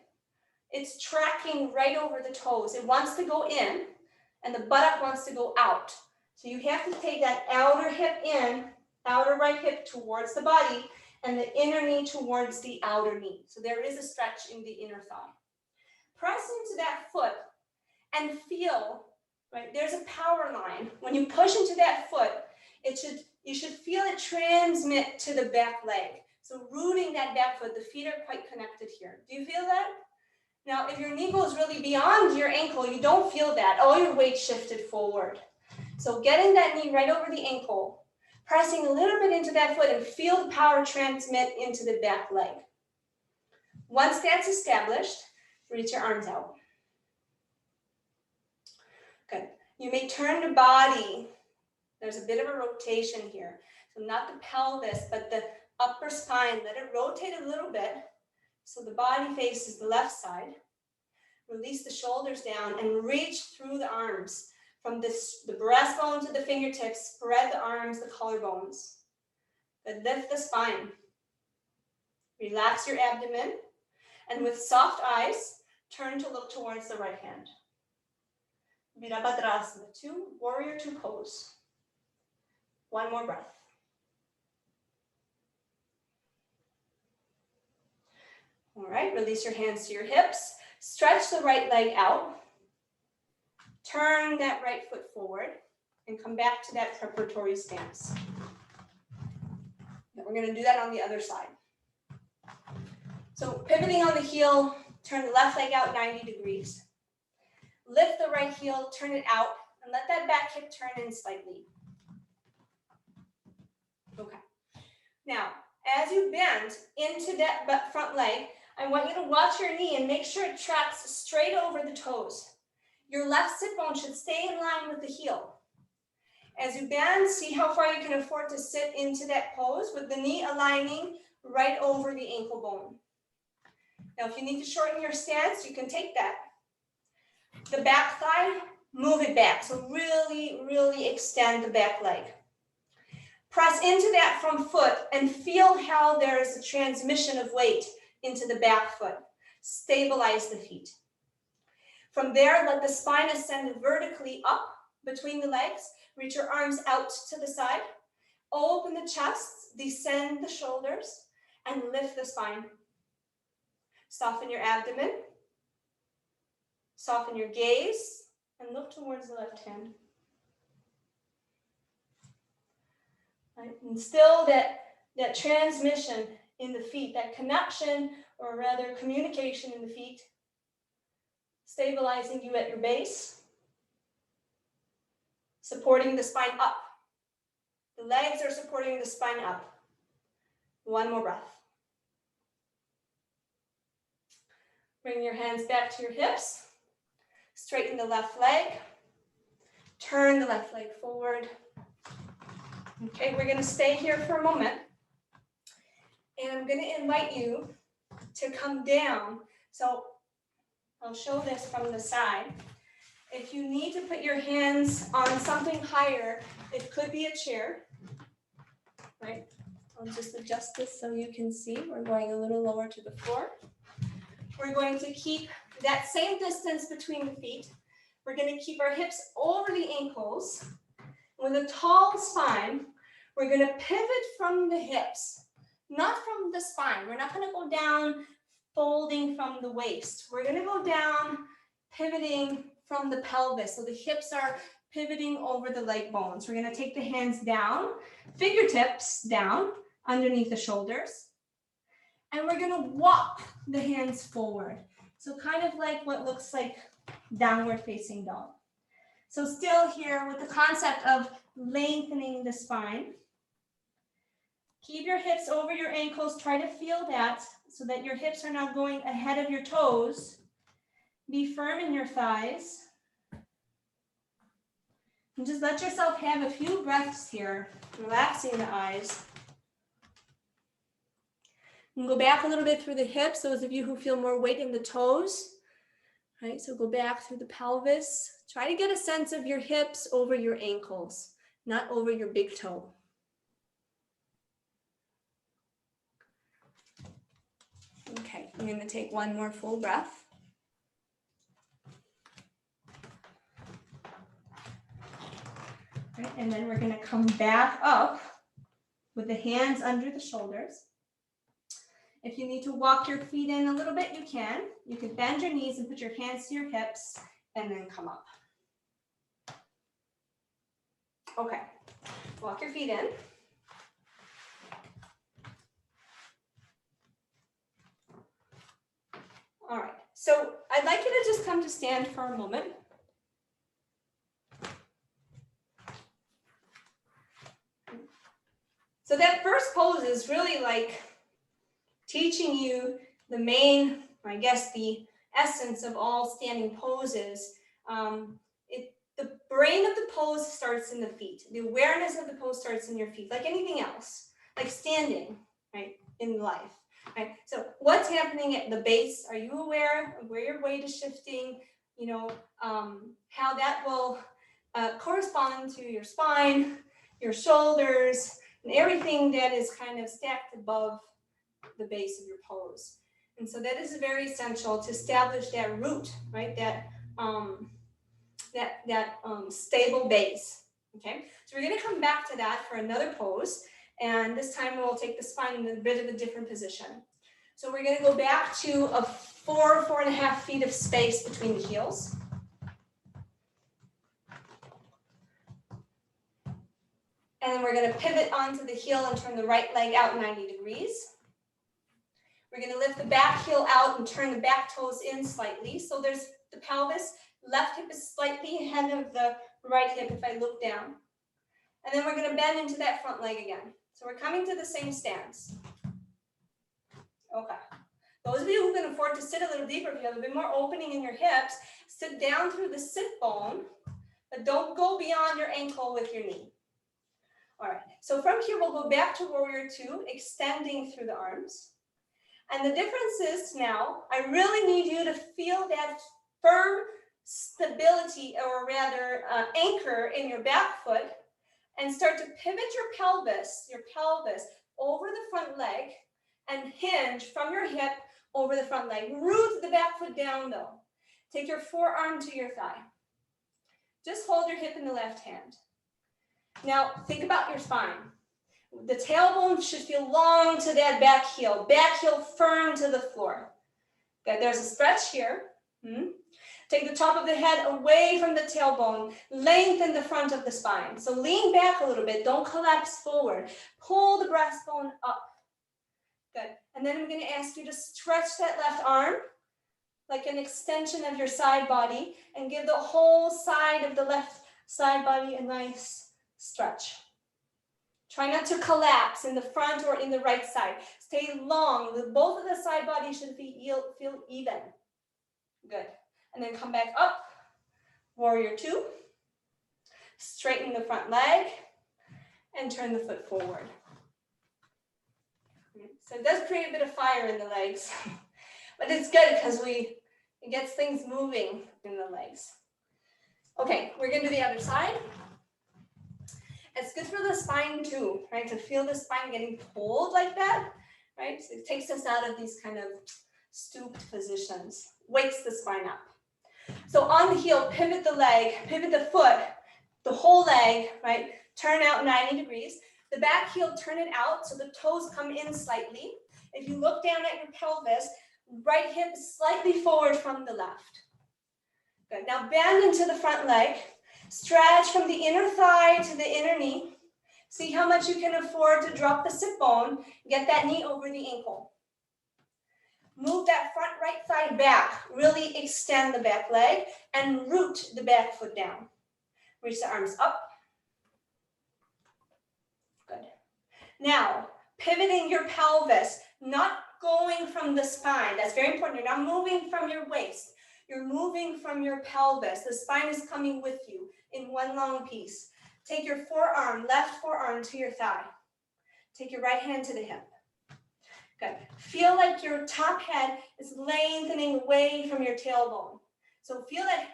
it's tracking right over the toes. It wants to go in, and the buttock wants to go out. So you have to take that outer hip in, outer right hip towards the body, and the inner knee towards the outer knee. So there is a stretch in the inner thigh. Press into that foot and feel, right, there's a power line. When you push into that foot, you should feel it transmit to the back leg. So rooting that back foot, the feet are quite connected here. Do you feel that? Now, if your knee goes really beyond your ankle, you don't feel that. All your weight shifted forward. So getting that knee right over the ankle, pressing a little bit into that foot and feel the power transmit into the back leg. Once that's established, reach your arms out. Good. You may turn the body. There's a bit of a rotation here. So not the pelvis, but the upper spine. Let it rotate a little bit so the body faces the left side. Release the shoulders down and reach through the arms. From the breastbone to the fingertips, spread the arms, the collarbones. But lift the spine. Relax your abdomen. And with soft eyes, turn to look towards the right hand. Virabhadrasana 2, Warrior 2 pose. One more breath. All right, release your hands to your hips. Stretch the right leg out. Turn that right foot forward and come back to that preparatory stance. We're going to do that on the other side. So pivoting on the heel, turn the left leg out 90 degrees. Lift the right heel, turn it out, and let that back hip turn in slightly. Okay. Now, as you bend into that front leg, I want you to watch your knee and make sure it tracks straight over the toes. Your left sit bone should stay in line with the heel. As you bend, see how far you can afford to sit into that pose with the knee aligning right over the ankle bone. Now, if you need to shorten your stance, you can take that. The back thigh, move it back. So really, really extend the back leg. Press into that front foot and feel how there is a transmission of weight into the back foot. Stabilize the feet. From there, let the spine ascend vertically up between the legs. Reach your arms out to the side. Open the chest, descend the shoulders, and lift the spine. Soften your abdomen. Soften your gaze, and look towards the left hand. Right? And still that transmission in the feet, that connection, or rather communication in the feet, stabilizing you at your base, supporting the spine up. The legs are supporting the spine up. One more breath. Bring your hands back to your hips. Straighten the left leg. Turn the left leg forward. Okay, we're going to stay here for a moment. And I'm going to invite you to come down. So I'll show this from the side. If you need to put your hands on something higher, it could be a chair, right? I'll just adjust this so you can see. We're going a little lower to the floor. We're going to keep that same distance between the feet. We're going to keep our hips over the ankles. With a tall spine, we're going to pivot from the hips, not from the spine. We're not going to go down folding from the waist. We're going to go down pivoting from the pelvis. So the hips are pivoting over the leg bones. We're going to take the hands down, fingertips down underneath the shoulders. And we're going to walk the hands forward. So kind of like what looks like downward facing dog. So still here with the concept of lengthening the spine. Keep your hips over your ankles. Try to feel that so that your hips are now going ahead of your toes. Be firm in your thighs. And just let yourself have a few breaths here, relaxing the eyes. And go back a little bit through the hips, those of you who feel more weight in the toes. Right, so go back through the pelvis. Try to get a sense of your hips over your ankles, not over your big toe. Okay, I'm going to take one more full breath. Right, and then we're going to come back up with the hands under the shoulders. If you need to walk your feet in a little bit, you can. You can bend your knees and put your hands to your hips and then come up. Okay, walk your feet in. All right, so I'd like you to just come to stand for a moment. So that first pose is really like teaching you the main, I guess the essence of all standing poses. The brain of the pose starts in the feet. The awareness of the pose starts in your feet, like anything else, like standing, right, in life. Right. So what's happening at the base? Are you aware of where your weight is shifting? You know, how that will correspond to your spine, your shoulders, and everything that is kind of stacked above the base of your pose. And so that is very essential to establish that root, right? That stable base. Okay. So we're going to come back to that for another pose. And this time we'll take the spine in a bit of a different position. So we're going to go back to a 4.5 feet of space between the heels. And then we're going to pivot onto the heel and turn the right leg out 90 degrees. We're going to lift the back heel out and turn the back toes in slightly. So there's the pelvis, left hip is slightly ahead of the right hip if I look down. And then we're going to bend into that front leg again. So we're coming to the same stance. Okay. Those of you who can afford to sit a little deeper, if you have a bit more opening in your hips, sit down through the sit bone, but don't go beyond your ankle with your knee. All right. So from here, we'll go back to warrior two, extending through the arms. And the difference is now, I really need you to feel that firm stability, or rather anchor in your back foot, and start to pivot your pelvis over the front leg and hinge from your hip over the front leg. Root the back foot down though. Take your forearm to your thigh. Just hold your hip in the left hand. Now think about your spine. The tailbone should feel long to that back heel firm to the floor. Okay, there's a stretch here. Take the top of the head away from the tailbone, lengthen the front of the spine. So lean back a little bit, don't collapse forward. Pull the breastbone up. Good. And then I'm going to ask you to stretch that left arm like an extension of your side body and give the whole side of the left side body a nice stretch. Try not to collapse in the front or in the right side. Stay long. Both of the side bodies should feel even. Good. And then come back up Warrior two. Straighten the front leg and turn the foot forward. So it does create a bit of fire in the legs, but it's good because it gets things moving in the legs. Okay, we're gonna do the other side. It's good for the spine too, right? To feel the spine getting pulled like that, right? So it takes us out of these kind of stooped positions, wakes the spine up. So on the heel, pivot the leg, pivot the foot, the whole leg, right? Turn out 90 degrees. The back heel, turn it out so the toes come in slightly. If you look down at your pelvis, right hip slightly forward from the left. Good. Now bend into the front leg. Stretch from the inner thigh to the inner knee. See how much you can afford to drop the sit bone. Get that knee over the ankle. Move that front right thigh back. Really extend the back leg and root the back foot down. Reach the arms up. Good. Now, pivoting your pelvis, not going from the spine. That's very important. You're not moving from your waist. You're moving from your pelvis. The spine is coming with you in one long piece. Take your forearm, left forearm to your thigh. Take your right hand to the hip. Good. Feel like your top head is lengthening away from your tailbone. So feel that,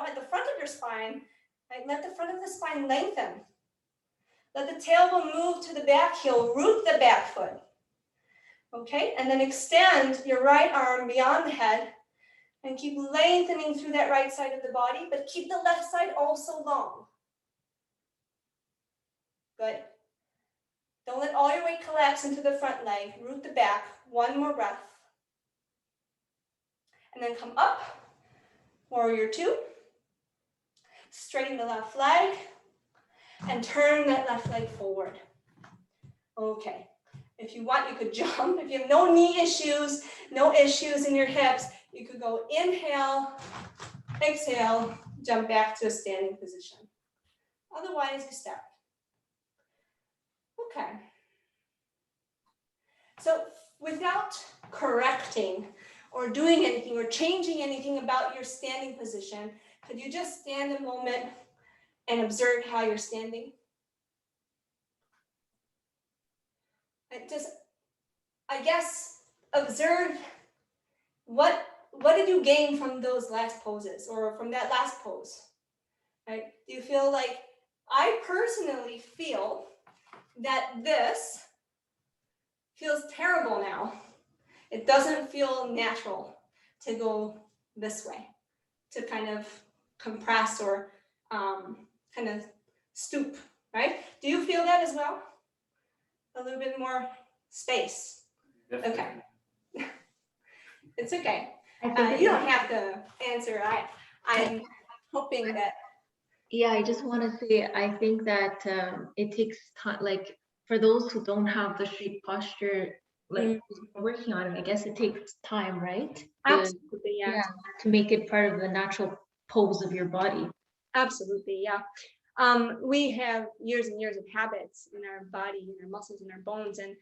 at the front of your spine, right? Let the front of the spine lengthen. Let the tailbone move to the back heel, root the back foot. Okay, and then extend your right arm beyond the head and keep lengthening through that right side of the body, but keep the left side also long. Good. Don't let all your weight collapse into the front leg. Root the back. One more breath. And then come up. Warrior two. Straighten the left leg. And turn that left leg forward. Okay. If you want, you could jump. If you have no knee issues, no issues in your hips, you could go inhale, exhale, jump back to a standing position. Otherwise, you step. Okay. So without correcting or doing anything or changing anything about your standing position, could you just stand a moment and observe how you're standing? And just, I guess, observe what did you gain from those last poses or from that last pose, right? Do you feel like, I personally feel that this feels terrible now. It doesn't feel natural to go this way, to kind of compress or kind of stoop, right? Do you feel that as well? A little bit more space. Definitely. Okay. It's okay. You don't have to answer. I'm hoping that. Yeah, I just want to say, I think that it takes time, like for those who don't have the straight posture, like working on it, I guess it takes time, right? Absolutely, yeah. To make it part of the natural pose of your body. Absolutely, yeah. We have years and years of habits in our body, in our muscles, in our bones, and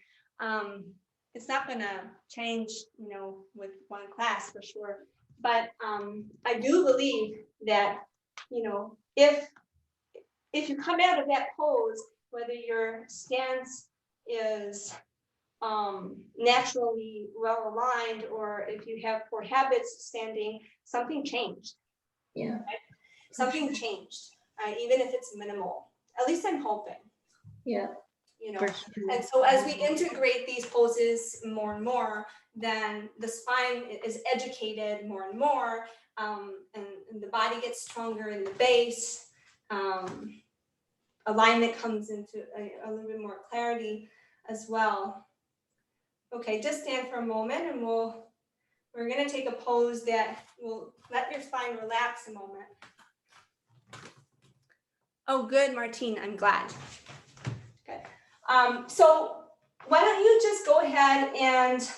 it's not going to change, with one class for sure. But I do believe that, if you come out of that pose, whether your stance is naturally well aligned or if you have poor habits standing, something changed. Yeah. Right? Something changed, even if it's minimal. At least I'm hoping. Yeah. And so as we integrate these poses more and more, then the spine is educated more and more, and the body gets stronger in the base. Alignment comes into a little bit more clarity as well. Okay, just stand for a moment, and we're going to take a pose that will let your spine relax a moment. Oh, good, Martine. I'm glad. Good. So why don't you just go ahead and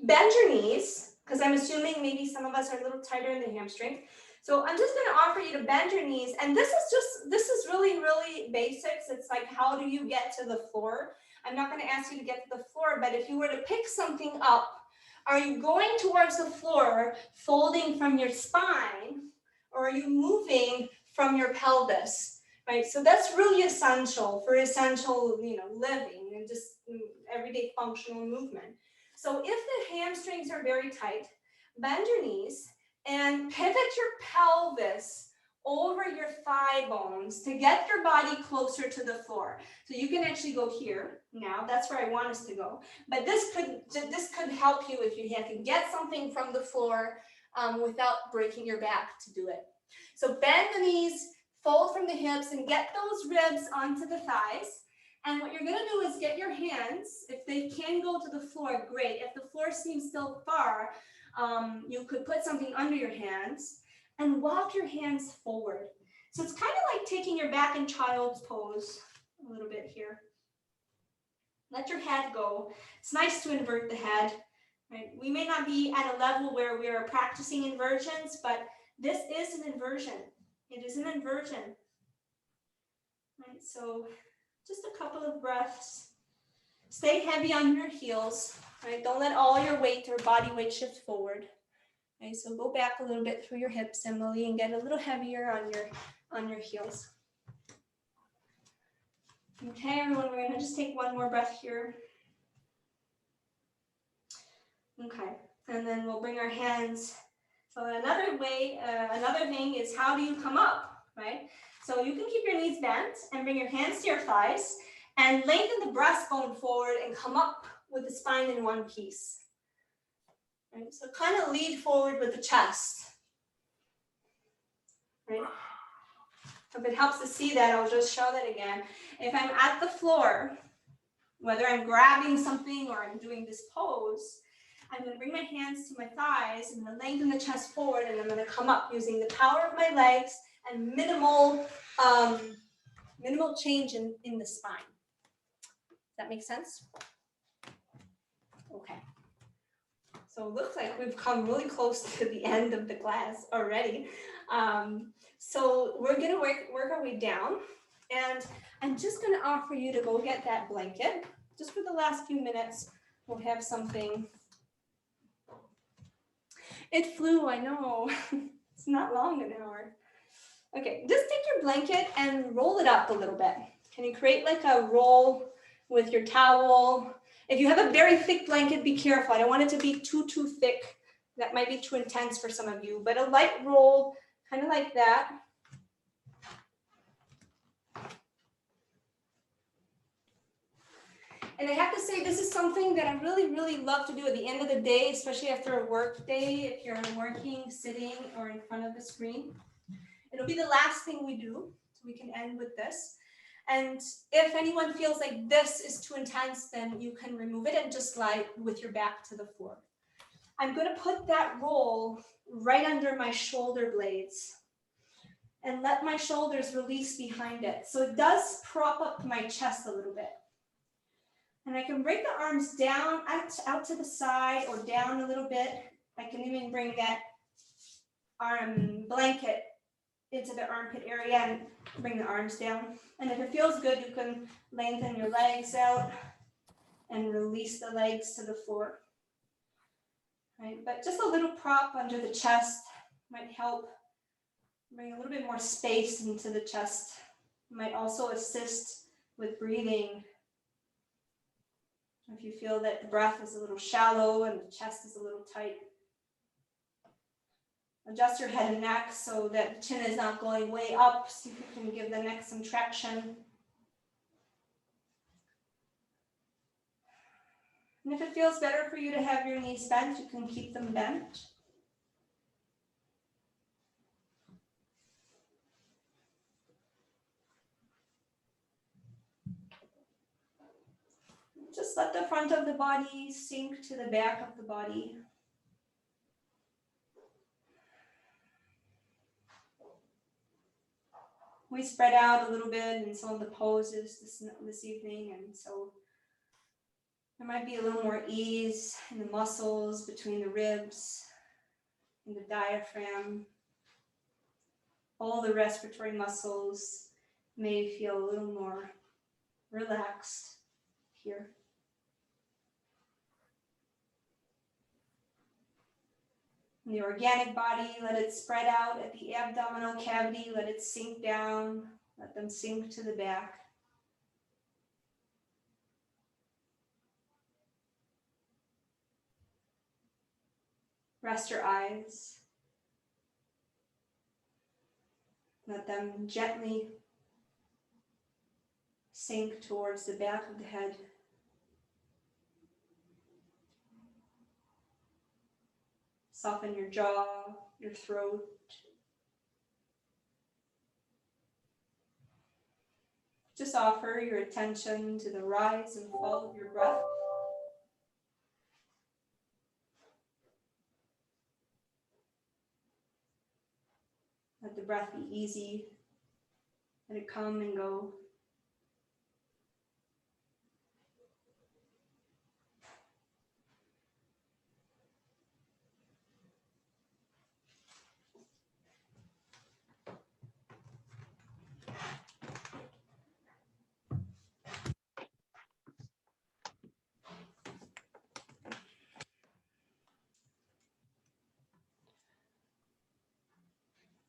bend your knees, because I'm assuming maybe some of us are a little tighter in the hamstrings. So I'm just going to offer you to bend your knees, and this is really, really basics. It's like, how do you get to the floor? I'm not going to ask you to get to the floor, but if you were to pick something up, are you going towards the floor, folding from your spine, or are you moving from your pelvis, right? So that's really essential for essential, living and just everyday functional movement. So if the hamstrings are very tight, bend your knees and pivot your pelvis over your thigh bones to get your body closer to the floor. So you can actually go here now. That's where I want us to go. But this could help you if you have to get something from the floor without breaking your back to do it. So bend the knees, fold from the hips, and get those ribs onto the thighs. And what you're going to do is get your hands, if they can go to the floor, great. If the floor seems still far, you could put something under your hands and walk your hands forward. So it's kind of like taking your back in child's pose a little bit here. Let your head go. It's nice to invert the head, right? We may not be at a level where we are practicing inversions, but this is an inversion. It is an inversion. Right? So just a couple of breaths. Stay heavy on your heels, right? Don't let all your weight or body weight shift forward. Okay, so go back a little bit through your hips, Emily, and get a little heavier on your heels. Okay, everyone, we're gonna just take one more breath here. Okay, and then we'll bring our hands. So another thing is, how do you come up, right? So you can keep your knees bent and bring your hands to your thighs and lengthen the breastbone forward and come up with the spine in one piece. Right? So kind of lead forward with the chest. Right? If it helps to see that, I'll just show that again. If I'm at the floor, whether I'm grabbing something or I'm doing this pose, I'm going to bring my hands to my thighs and lengthen the chest forward, and I'm going to come up using the power of my legs and minimal change in the spine. Does that make sense? Okay. So it looks like we've come really close to the end of the class already. So we're going to work our way down, and I'm just going to offer you to go get that blanket. Just for the last few minutes, we'll have something. It flew, I know. It's not long an hour. Okay, just take your blanket and roll it up a little bit. Can you create like a roll with your towel? If you have a very thick blanket, be careful. I don't want it to be too thick. That might be too intense for some of you, but a light roll, kind of like that. And I have to say, this is something that I really, really love to do at the end of the day, especially after a work day, if you're working, sitting, or in front of the screen. It'll be the last thing we do, so we can end with this. And if anyone feels like this is too intense, then you can remove it and just lie with your back to the floor. I'm going to put that roll right under my shoulder blades and let my shoulders release behind it. So it does prop up my chest a little bit. And I can bring the arms down, out to the side or down a little bit. I can even bring that arm blanket into the armpit area and bring the arms down. And if it feels good, you can lengthen your legs out and release the legs to the floor. Right? But just a little prop under the chest might help bring a little bit more space into the chest. Might also assist with breathing. If you feel that the breath is a little shallow and the chest is a little tight. Adjust your head and neck so that the chin is not going way up. See if you can give the neck some traction. And if it feels better for you to have your knees bent, you can keep them bent. Just let the front of the body sink to the back of the body. We spread out a little bit in some of the poses this evening, and so there might be a little more ease in the muscles between the ribs and the diaphragm. All the respiratory muscles may feel a little more relaxed here. And the organic body, let it spread out at the abdominal cavity, let it sink down, let them sink to the back. Rest your eyes. Let them gently sink towards the back of the head. Soften your jaw, your throat. Just offer your attention to the rise and fall of your breath. Let the breath be easy. Let it come and go.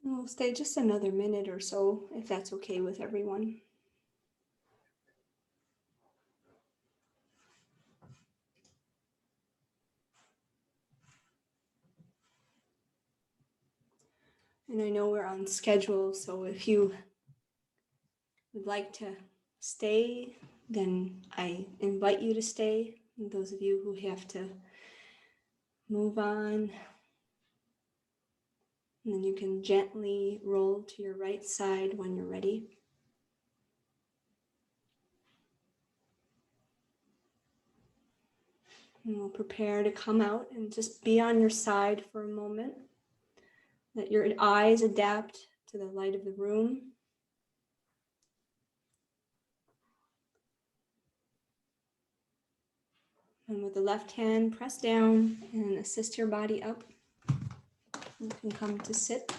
We'll stay just another minute or so, if that's okay with everyone. And I know we're on schedule, so if you would like to stay, then I invite you to stay. And those of you who have to move on, and then you can gently roll to your right side when you're ready. And we'll prepare to come out and just be on your side for a moment. Let your eyes adapt to the light of the room. And with the left hand, press down and assist your body up. You can come to sit.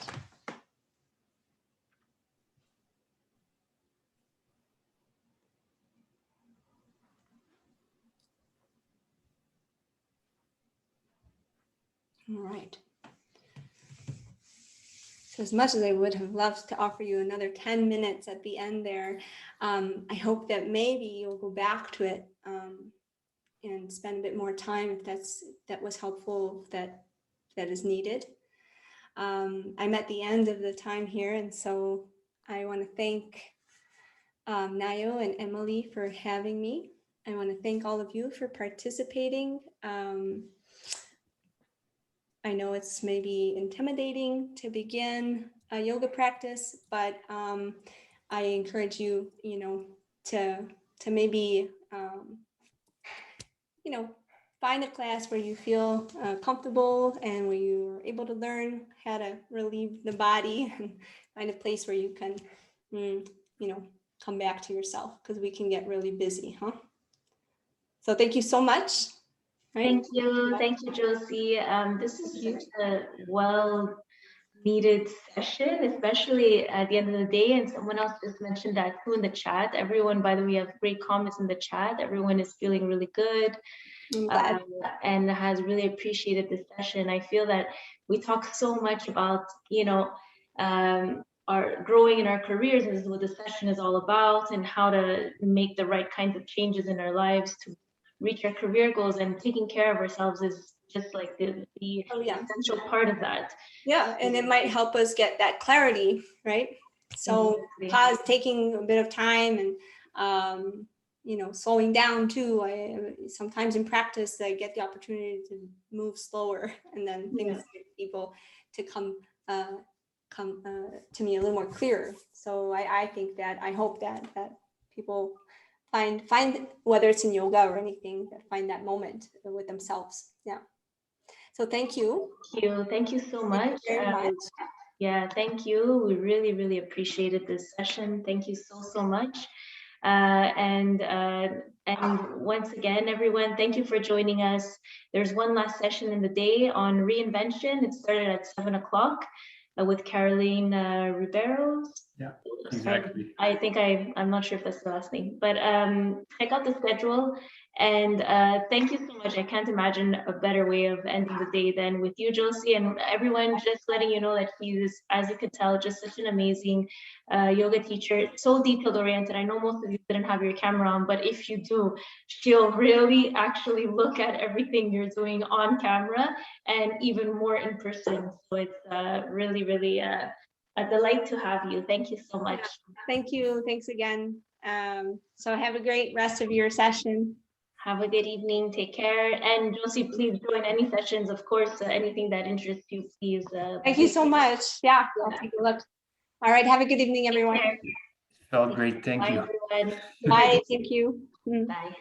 All right. So as much as I would have loved to offer you another 10 minutes at the end there, I hope that maybe you'll go back to it and spend a bit more time if that was helpful, that is needed. I'm at the end of the time here, and so I want to thank Nayo and Emily for having me. I want to thank all of you for participating. I know it's maybe intimidating to begin a yoga practice, but I encourage you, to maybe, find a class where you feel comfortable and where you're able to learn how to relieve the body, and find a place where you can, come back to yourself, because we can get really busy, huh? So thank you so much. Right? Thank you, Josie. This is such a well-needed session, especially at the end of the day. And someone else just mentioned that too in the chat. Everyone, by the way, have great comments in the chat. Everyone is feeling really good and has really appreciated this session. I feel that we talk so much about, our growing in our careers, and this is what the session is all about, and how to make the right kinds of changes in our lives to reach our career goals. And taking care of ourselves is just like the essential part of that. Yeah, and it might help us get that clarity, right? So pause, taking a bit of time, and slowing down too. Sometimes in practice I get the opportunity to move slower, and then things get people to come to me a little more clear. So I hope that people find, whether it's in yoga or anything, that find that moment with themselves. Yeah. So thank you. Thank you so much. Very much. Yeah, thank you. We really, really appreciated this session. Thank you so much. And once again, everyone, thank you for joining us. There's one last session in the day on reinvention. It started at 7 o'clock with Caroline Ribeiro. Yeah, exactly. I think I'm not sure if that's the last name, but check out the schedule. And thank you so much. I can't imagine a better way of ending the day than with you, Josie, and everyone. Just letting you know that he's, as you could tell, just such an amazing yoga teacher. So detailed oriented. I know most of you didn't have your camera on, but if you do, she'll really actually look at everything you're doing on camera and even more in person. So it's really, really a delight to have you. Thank you so much. Thank you. Thanks again. So have a great rest of your session. Have a good evening. Take care. And Josie, please join any sessions. Of course, anything that interests you, please. Thank you so much. Yeah, I'll take a look. All right. Have a good evening, everyone. Felt great. Thank Bye, you. everyone. Bye. Thank you. Bye.